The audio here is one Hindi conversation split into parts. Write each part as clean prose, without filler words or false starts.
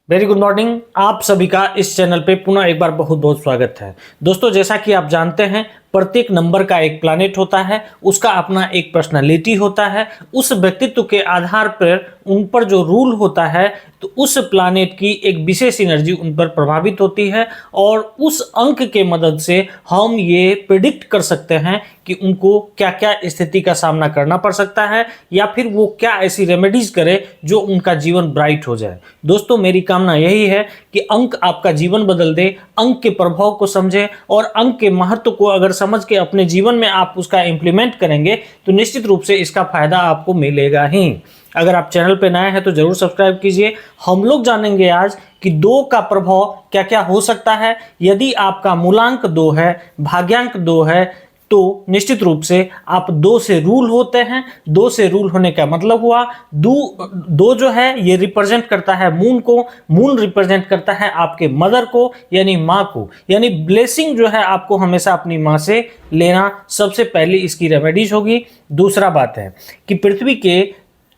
Very good morning. आप सभी का इस चैनल पे पुनः एक बार बहुत बहुत स्वागत है। दोस्तों, जैसा कि आप जानते हैं, प्रत्येक नंबर का एक प्लैनेट होता है, उसका अपना एक पर्सनालिटी होता है। उस व्यक्तित्व के आधार पर उन पर जो रूल होता है, तो उस प्लैनेट की एक विशेष एनर्जी उन पर प्रभावित होती है और उस अंक के मदद से हम ये प्रिडिक्ट कर सकते हैं कि उनको क्या क्या स्थिति का सामना करना पड़ सकता है या फिर वो क्या ऐसी रेमेडीज करे जो उनका जीवन ब्राइट हो जाए। दोस्तों, मेरी कामना यही है कि अंक आपका जीवन बदल दे, अंक के प्रभाव को समझे और अंक के महत्व को अगर समझ के अपने जीवन में आप उसका इंप्लीमेंट करेंगे तो निश्चित रूप से इसका फायदा आपको मिलेगा ही। अगर आप चैनल पे नए हैं तो जरूर सब्सक्राइब कीजिए। हम लोग जानेंगे आज कि 2 का प्रभाव क्या क्या हो सकता है। यदि आपका मूलांक 2 है, भाग्यांक 2 है, तो निश्चित रूप से आप 2 से रूल होते हैं। 2 से रूल होने का मतलब हुआ दो जो है ये रिप्रेजेंट करता है मून को, मून रिप्रेजेंट करता है आपके मदर को यानी माँ को, यानी ब्लेसिंग जो है आपको हमेशा अपनी माँ से लेना सबसे पहली इसकी रेमेडीज होगी। दूसरा बात है कि पृथ्वी के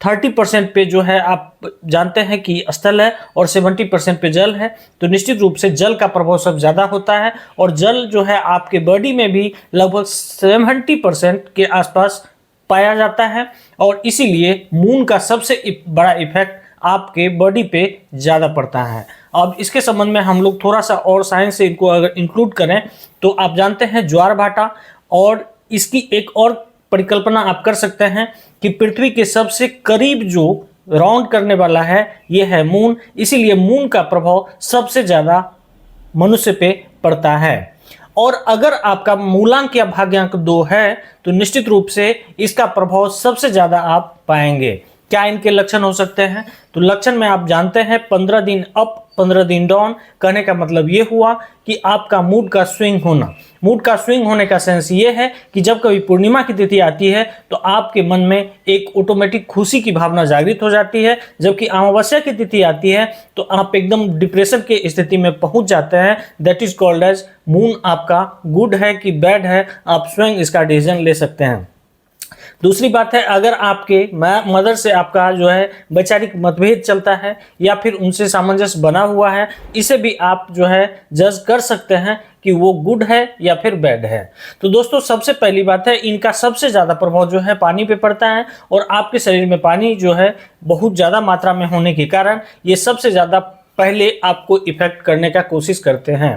30% पे जो है आप जानते हैं कि स्थल है और 70% पे जल है, तो निश्चित रूप से जल का प्रभाव सब ज़्यादा होता है और जल जो है आपके बॉडी में भी लगभग 70% के आसपास पाया जाता है और इसीलिए मून का सबसे बड़ा इफेक्ट आपके बॉडी पे ज़्यादा पड़ता है। अब इसके संबंध में हम लोग थोड़ा सा और साइंस से इनको अगर इंक्लूड करें तो आप जानते हैं ज्वार भाटा, और इसकी एक और परिकल्पना आप कर सकते हैं कि पृथ्वी के सबसे करीब जो राउंड करने वाला है ये है मून, इसीलिए मून का प्रभाव सबसे ज़्यादा मनुष्य पे पड़ता है। और अगर आपका मूलांक या भाग्यांक 2 है तो निश्चित रूप से इसका प्रभाव सबसे ज़्यादा आप पाएंगे। क्या इनके लक्षण हो सकते हैं? तो लक्षण में आप जानते हैं 15 दिन अप 15 दिन डाउन। कहने का मतलब ये हुआ कि आपका मूड का स्विंग होना। मूड का स्विंग होने का सेंस ये है कि जब कभी पूर्णिमा की तिथि आती है तो आपके मन में एक ऑटोमेटिक खुशी की भावना जागृत हो जाती है, जबकि अमावस्या की तिथि आती है तो आप एकदम डिप्रेशन की स्थिति में पहुंच जाते हैं। That is called as moon आपका गुड है कि बैड है, आप स्वयं इसका डिसीजन ले सकते हैं। दूसरी बात है, अगर आपके मदर से आपका जो है वैचारिक मतभेद चलता है या फिर उनसे सामंजस्य बना हुआ है, इसे भी आप जो है जज कर सकते हैं कि वो गुड है या फिर बैड है। तो दोस्तों, सबसे पहली बात है, इनका सबसे ज़्यादा प्रभाव जो है पानी पे पड़ता है और आपके शरीर में पानी जो है बहुत ज़्यादा मात्रा में होने के कारण ये सबसे ज़्यादा पहले आपको इफेक्ट करने का कोशिश करते हैं।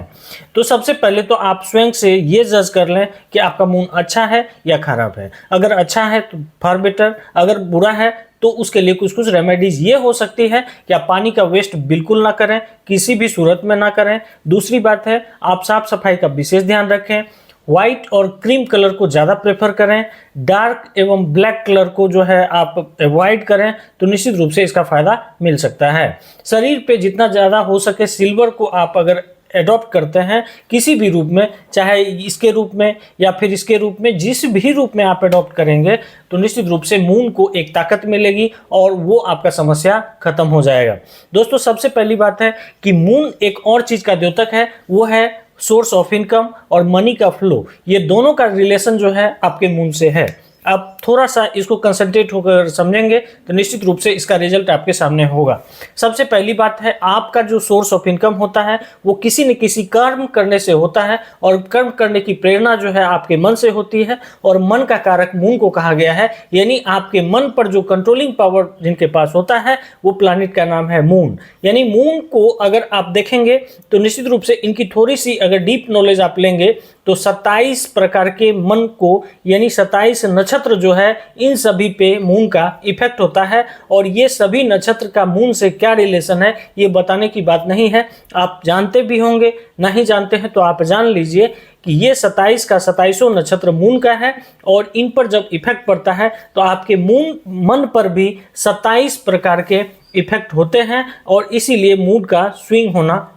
तो सबसे पहले तो आप स्वयं से ये जज कर लें कि आपका मून अच्छा है या खराब है। अगर अच्छा है तो फॉर बेटर, अगर बुरा है तो उसके लिए कुछ कुछ रेमेडीज ये हो सकती है कि आप पानी का वेस्ट बिल्कुल ना करें, किसी भी सूरत में ना करें। दूसरी बात है, आप साफ सफाई का विशेष ध्यान रखें। व्हाइट और क्रीम कलर को ज़्यादा प्रेफर करें। डार्क एवं ब्लैक कलर को जो है आप अवॉइड करें तो निश्चित रूप से इसका फायदा मिल सकता है। शरीर पे जितना ज़्यादा हो सके सिल्वर को आप अगर एडॉप्ट करते हैं किसी भी रूप में, चाहे इसके रूप में या फिर इसके रूप में, जिस भी रूप में आप एडॉप्ट करेंगे तो निश्चित रूप से मून को एक ताकत मिलेगी और वो आपका समस्या खत्म हो जाएगा। दोस्तों, सबसे पहली बात है कि मून एक और चीज़ का द्योतक है, वो है सोर्स ऑफ इनकम और मनी का फ्लो। ये दोनों का रिलेशन जो है आपके मून से है। आप थोड़ा सा इसको कंसंट्रेट होकर समझेंगे तो निश्चित रूप से इसका रिजल्ट आपके सामने होगा। सबसे पहली बात है, आपका जो सोर्स ऑफ इनकम होता है वो किसी न किसी कर्म करने से होता है और कर्म करने की प्रेरणा जो है आपके मन से होती है और मन का कारक मून को कहा गया है, यानी आपके मन पर जो कंट्रोलिंग पावर जिनके पास होता है वो प्लैनेट का नाम है मून। यानी मून को अगर आप देखेंगे तो निश्चित रूप से इनकी थोड़ी सी अगर डीप नॉलेज आप लेंगे तो 27 प्रकार के मन को, यानी 27 नक्षत्र जो है इन सभी पे मून का इफेक्ट होता है और ये सभी नक्षत्र का मून से क्या रिलेशन है ये बताने की बात नहीं है। आप जानते भी होंगे, नहीं जानते हैं तो आप जान लीजिए कि ये 27 का 27 नक्षत्र मून का है और इन पर जब इफेक्ट पड़ता है तो आपके मन पर भी 27 प्रकार के इफेक्ट होते हैं और इसीलिए मूड का स्विंग होना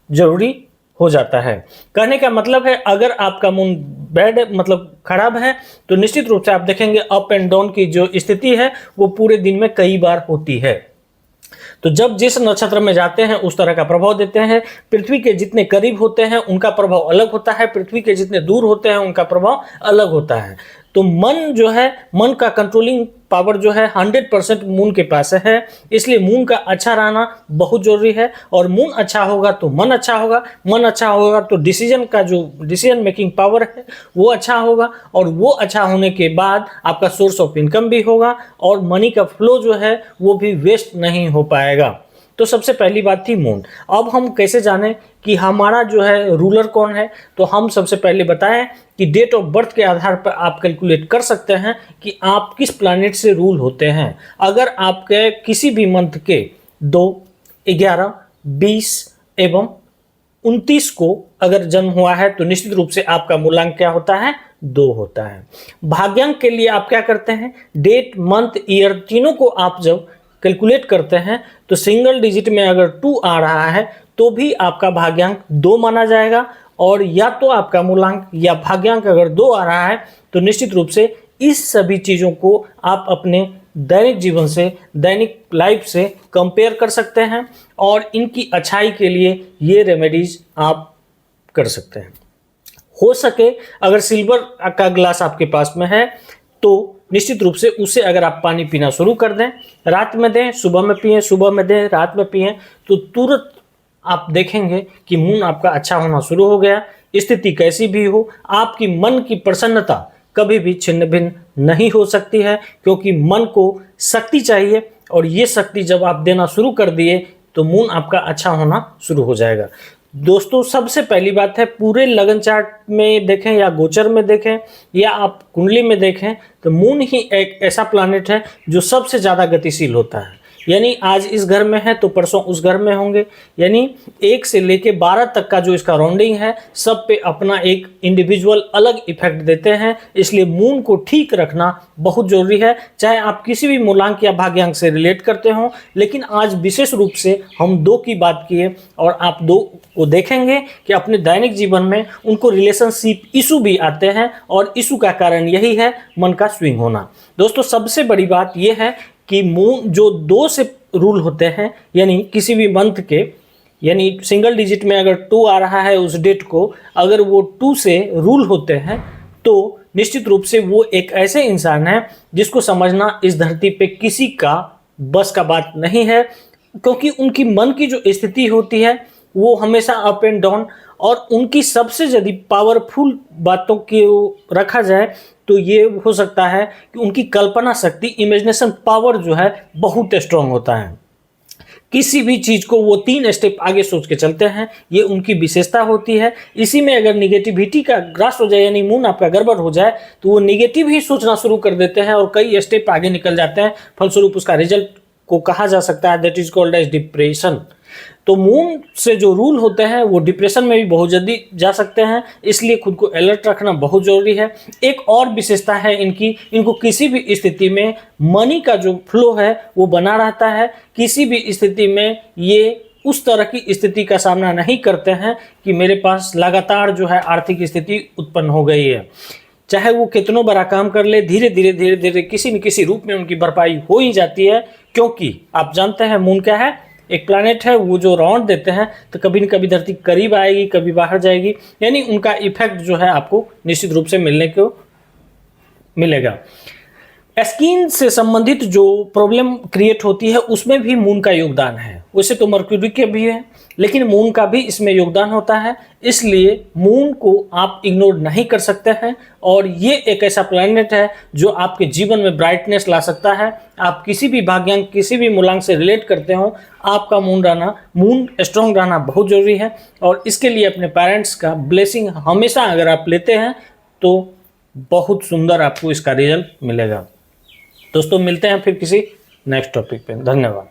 जरूरी हो जाता है। कहने का मतलब है, अगर आपका मून बैड मतलब खराब है तो निश्चित रूप से आप देखेंगे अप एंड डाउन की जो स्थिति है वो पूरे दिन में कई बार होती है। तो जब जिस नक्षत्र में जाते हैं उस तरह का प्रभाव देते हैं। पृथ्वी के जितने करीब होते हैं उनका प्रभाव अलग होता है, पृथ्वी के जितने दूर होते हैं उनका प्रभाव अलग होता है। तो मन जो है, मन का कंट्रोलिंग पावर जो है 100% मून के पास है, इसलिए मून का अच्छा रहना बहुत जरूरी है। और मून अच्छा होगा तो मन अच्छा होगा, मन अच्छा होगा तो डिसीजन मेकिंग पावर है वो अच्छा होगा, और वो अच्छा होने के बाद आपका सोर्स ऑफ इनकम भी होगा और मनी का फ्लो जो है वो भी वेस्ट नहीं हो पाएगा। तो सबसे पहली बात थी मून। अब हम कैसे जानें कि हमारा जो है रूलर कौन है, तो हम सबसे पहले बताएं कि डेट ऑफ बर्थ के आधार पर आप कैलकुलेट कर सकते हैं कि आप किस प्लैनेट से रूल होते हैं। अगर आपके किसी भी मंथ के 2, 11, 20 एवं 29 को अगर जन्म हुआ है तो निश्चित रूप से आपका मूलांक क्या होता है, 2 होता है। भाग्यांक के लिए आप क्या करते हैं, डेट, मंथ, ईयर तीनों को आप जब कैलकुलेट करते हैं तो सिंगल डिजिट में अगर 2 आ रहा है तो भी आपका भाग्यांक 2 माना जाएगा, और या तो आपका मूलांक या भाग्यांक अगर 2 आ रहा है तो निश्चित रूप से इस सभी चीज़ों को आप अपने दैनिक जीवन से, दैनिक लाइफ से कंपेयर कर सकते हैं और इनकी अच्छाई के लिए ये रेमेडीज आप कर सकते हैं। हो सके अगर सिल्वर का ग्लास आपके पास में है तो निश्चित रूप से उससे अगर आप पानी पीना शुरू कर दें, रात में दें, सुबह में पिएं, सुबह में दें, रात में पिएं, तो तुरंत आप देखेंगे कि मून आपका अच्छा होना शुरू हो गया। स्थिति कैसी भी हो, आपकी मन की प्रसन्नता कभी भी छिन्न भिन्न नहीं हो सकती है, क्योंकि मन को शक्ति चाहिए, और ये शक्ति जब आप देना शुरू कर दिए तो मून आपका अच्छा होना शुरू हो जाएगा। दोस्तों सबसे पहली बात है, पूरे लगन चार्ट में देखें या गोचर में देखें या आप कुंडली में देखें तो मून ही एक ऐसा प्लैनेट है जो सबसे ज़्यादा गतिशील होता है। यानी आज इस घर में है तो परसों उस घर में होंगे, यानी 1 से लेके 12 तक का जो इसका राउंडिंग है सब पे अपना एक इंडिविजुअल अलग इफेक्ट देते हैं। इसलिए मून को ठीक रखना बहुत जरूरी है, चाहे आप किसी भी मूलांक या भाग्यांक से रिलेट करते हो। लेकिन आज विशेष रूप से हम 2 की बात किए, और आप 2 को देखेंगे कि अपने दैनिक जीवन में उनको रिलेशनशिप इशू भी आते हैं, और इशू का कारण यही है मन का स्विंग होना। दोस्तों सबसे बड़ी बात यह है कि मून जो 2 से रूल होते हैं, यानी किसी भी मंथ के, यानी सिंगल डिजिट में अगर 2 आ रहा है उस डेट को, अगर वो 2 से रूल होते हैं तो निश्चित रूप से वो एक ऐसे इंसान है जिसको समझना इस धरती पे किसी का बस का बात नहीं है, क्योंकि उनकी मन की जो स्थिति होती है वो हमेशा अप एंड डाउन, और उनकी सबसे यदि पावरफुल बातों की रखा जाए तो ये हो सकता है कि उनकी कल्पना शक्ति, इमेजिनेशन पावर जो है बहुत स्ट्रांग होता है। किसी भी चीज़ को वो 3 स्टेप आगे सोच के चलते हैं, ये उनकी विशेषता होती है। इसी में अगर निगेटिविटी का ग्रास हो जाए, यानी मून आपका गड़बड़ हो जाए, तो वो निगेटिव ही सोचना शुरू कर देते हैं और कई स्टेप आगे निकल जाते हैं। फलस्वरूप उसका रिजल्ट को कहा जा सकता है that is called as depression. तो मून से जो रूल होते हैं वो डिप्रेशन में भी बहुत जल्दी जा सकते हैं, इसलिए खुद को अलर्ट रखना बहुत जरूरी है। एक और विशेषता है इनको किसी भी स्थिति में मनी का जो फ्लो है वो बना रहता है। किसी भी स्थिति में ये उस तरह की स्थिति का सामना नहीं करते हैं कि मेरे पास लगातार जो है आर्थिक स्थिति उत्पन्न हो गई है। चाहे वो कितनों बड़ा काम कर ले, धीरे धीरे किसी न किसी रूप में उनकी भरपाई हो ही जाती है, क्योंकि आप जानते हैं मून क्या है, एक प्लैनेट है। वो जो राउंड देते हैं तो कभी न कभी धरती करीब आएगी, कभी बाहर जाएगी, यानी उनका इफेक्ट जो है आपको निश्चित रूप से मिलने को मिलेगा। स्किन से संबंधित जो प्रॉब्लम क्रिएट होती है उसमें भी मून का योगदान है। वैसे तो मर्क्यूरी के भी है, लेकिन मून का भी इसमें योगदान होता है, इसलिए मून को आप इग्नोर नहीं कर सकते हैं। और ये एक ऐसा प्लैनेट है जो आपके जीवन में ब्राइटनेस ला सकता है। आप किसी भी भाग्यांक, किसी भी मूलांक से रिलेट करते हो, आपका मून स्ट्रॉन्ग रहना बहुत जरूरी है। और इसके लिए अपने पेरेंट्स का ब्लेसिंग हमेशा अगर आप लेते हैं तो बहुत सुंदर आपको इसका रिजल्ट मिलेगा। दोस्तों मिलते हैं फिर किसी नेक्स्ट टॉपिक पे। धन्यवाद।